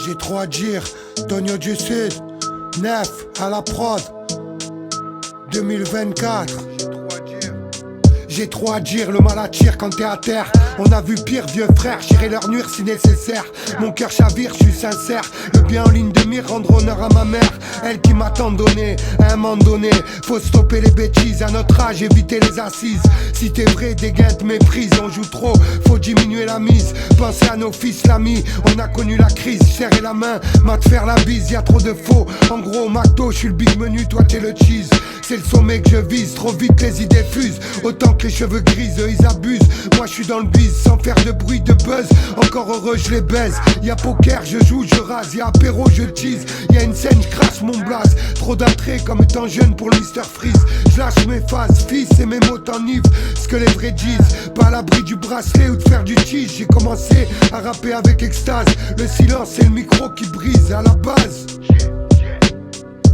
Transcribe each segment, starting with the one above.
J'ai trop à dire, Tonio du Sud, Nef à la prod, 2024. J'ai trop à dire, le mal attire quand t'es à terre. On a vu pire, vieux frère, j'irai leur nuire si nécessaire. Mon cœur chavire, je suis sincère. Le bien en ligne de mire, rendre honneur à ma mère. Elle qui m'a tant donné, à un moment donné. Faut stopper les bêtises, à notre âge, éviter les assises. Si t'es vrai, des gains de méprise, on joue trop, faut diminuer la mise. Pensez à nos fils, l'ami, on a connu la crise. Serrer la main, m'a te faire la bise, y'a trop de faux. En gros, McDo, je suis le big menu, toi t'es le cheese. C'est le sommet que je vise, trop vite les idées fusent. Autant que les cheveux grises, eux ils abusent. Moi je suis dans le bise, sans faire de bruit, de buzz. Encore heureux, je les baise. Y'a poker, je joue, je rase. Y'a apéro, je tease. Y'a une scène, je crache mon blaze. Trop d'attrait comme étant jeune pour le Mr Freeze. Je lâche mes phases, fils, et mes mots t'enivrent. Ce que les vrais disent, pas à l'abri du bracelet ou de faire du cheese. J'ai commencé à rapper avec extase. Le silence c'est le micro qui brise à la base.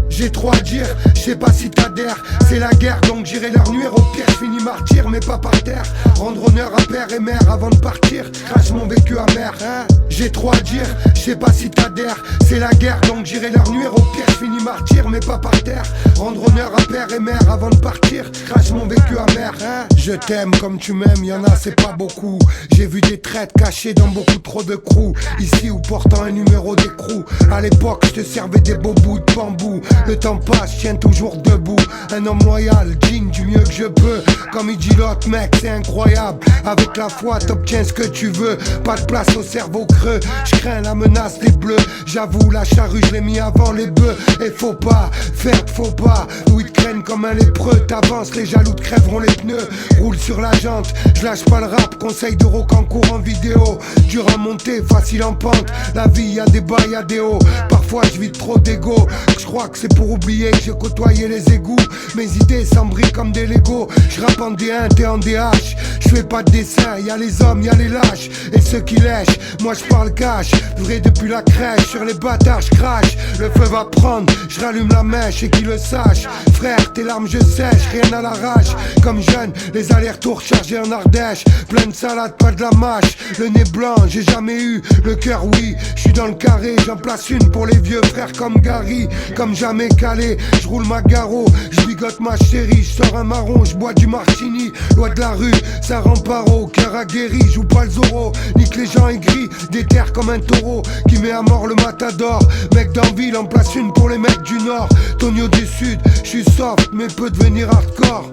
J'ai trop à dire, je sais pas si t'adhères. C'est la guerre donc j'irai leur nuire. Au pire je finis martyr mais pas par terre. Rendre honneur à père et mère avant de partir. Crache mon vécu amer, hein. J'ai trop à dire, je sais pas si t'adhères. C'est la guerre donc j'irai leur nuire. Au pire je finis martyr mais pas par terre. Rendre honneur à père et mère avant de partir. Crache mon vécu amer, hein. Je t'aime comme tu m'aimes, y'en a c'est pas beaucoup. J'ai vu des traites cachées dans beaucoup trop de crews. Ici ou portant un numéro d'écrou. À l'époque je te servais des beaux bouts de bambou. Le temps passe, je tiens toujours debout. Un homme loyal, digne du mieux que je peux. Comme il dit l'autre mec, c'est incroyable. Avec la foi, t'obtiens ce que tu veux. Pas de place au cerveau creux. Je crains la menace des bleus. J'avoue, la charrue, je l'ai mis avant les bœufs. Et faut pas faire de faux pas. Où ils te craignent comme un lépreux. T'avances, les jaloux te crèveront les pneus. Roule sur la jante, je lâche pas le rap. Conseil de rock en cours en vidéo. Dur à monter, facile en pente. La vie, y'a des bas, y'a des hauts. Parfois, je vis trop d'ego. Je crois que c'est pour oublier que j'ai côtoyé les égouts. Mes idées s'embrillent comme des Legos. Je rappe en D1, t'es en DH. Je fais pas de dessin, y'a les hommes, y'a les lâches. Et ceux qui lèchent, moi je parle cash. Vrai depuis la crèche, sur les bâtards je crache. Le feu va prendre, je rallume la mèche et qui le sache. Frère, tes larmes je sèche, rien à l'arrache. Comme jeune, les allers-retours chargés en Ardèche. Plein de salade, pas de la mâche. Le nez blanc, j'ai jamais eu. Le cœur oui, je suis dans le carré. J'en place une pour les vieux frères comme Gary. Comme jamais calé, je roule ma garo, je bigote ma chérie, je sors un marron, je bois du martini, loi de la rue, ça rend paro, cœur aguerri, joue pas le Zorro, nique les gens aigris, déterre comme un taureau, qui met à mort le matador, mec d'Anville en place une pour les mecs du Nord, Tonio du Sud, je suis soft mais peut devenir hardcore.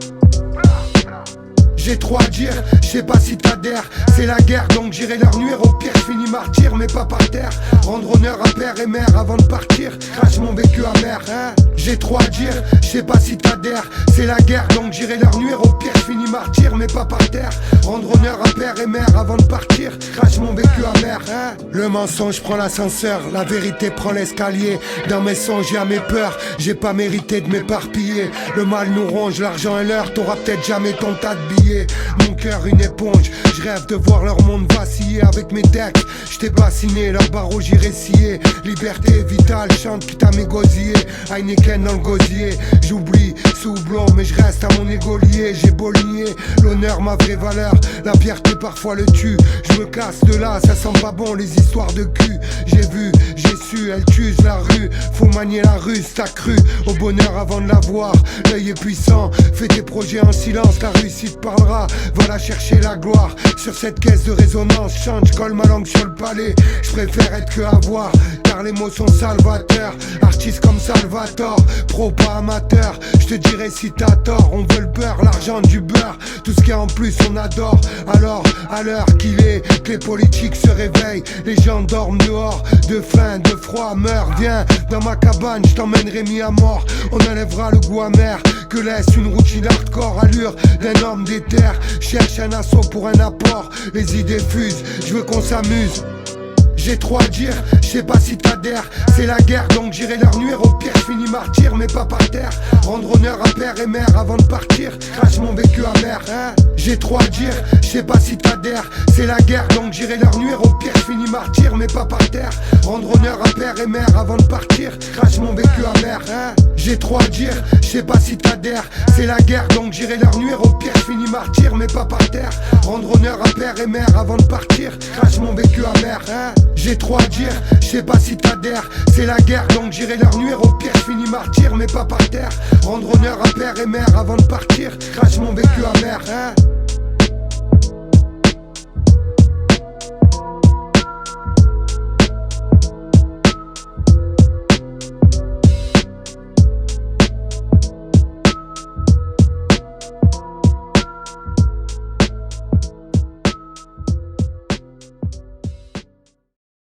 J'ai trop à dire, je sais pas si t'adhères. C'est la guerre donc j'irai leur nuire. Au pire je finis martyr mais pas par terre. Rendre honneur à père et mère avant de partir. Crache mon vécu amer, hein. J'ai trop à dire, je sais pas si t'adhères. C'est la guerre donc j'irai leur nuire. Au pire je finis martyr mais pas par terre. Rendre honneur à père et mère avant de partir. Crache mon vécu amer, hein. Le mensonge prend l'ascenseur, la vérité prend l'escalier. Dans mes songes y'a mes peurs, j'ai pas mérité de m'éparpiller. Le mal nous ronge, l'argent est l'heure, t'auras peut-être jamais ton tas de billets. Mon cœur une éponge, je rêve de voir leur monde vaciller. Avec mes textes, je t'ai bassiné, leur barreau j'irai scier. Liberté vitale, chante quitte à m'égosiller. Heineken dans le gosier, j'oublie sous blond mais je reste à mon égolier. J'ai beau le nier, l'honneur ma vraie valeur. La fierté parfois le tue, je me casse de là, ça sent pas bon les histoires de cul. J'ai vu, j'ai su, elle t'use la rue. Faut manier la ruse, t'as cru au bonheur avant de l'avoir. L'œil est puissant, fais tes projets en silence. La réussite parlera, voilà chercher la gloire. Sur cette caisse de résonance, chante, je colle ma langue sur le palais. Je préfère être que avoir, car les mots sont salvateurs. Artiste comme Salvatore, pro pas amateur. Je te dirai si t'as tort, on veut le beurre, l'argent du beurre. Tout ce qui est en plus on adore. Alors, à l'heure qu'il est, que les politiques se réveillent. Les gens dorment dehors, de faim, de froid, meurent. Viens dans ma cabane, je t'emmènerai mis à mort. On enlèvera le goût amer que laisse une routine hardcore. Allure d'un homme des terres, cherche un assaut pour un apport. Les idées fusent, je veux qu'on s'amuse. J'ai trop à dire, je sais pas si t'adhères. C'est la guerre donc j'irai leur nuire. Au pire je finis martyr mais pas par terre. Rendre honneur à père et mère avant de partir. Crache mon vécu amer, hein. J'ai trop à dire, je sais pas si t'adhères. C'est la guerre donc j'irai leur nuire. Au pire je finis martyr mais pas par terre. Rendre honneur à père et mère avant de partir. Crache mon vécu amer, hein. J'ai trop à dire, je sais pas si t'adhères. C'est la guerre donc j'irai leur nuire. Au pire je finis martyr mais pas par terre. Rendre honneur à père et mère avant de partir. Crache mon vécu amer, hein. J'ai trop à dire, je sais pas si t'adhères. C'est la guerre donc j'irai leur nuire. Au pire j'finis martyr mais pas par terre. Rendre honneur à père et mère avant de partir. Crache mon vécu amer, hein.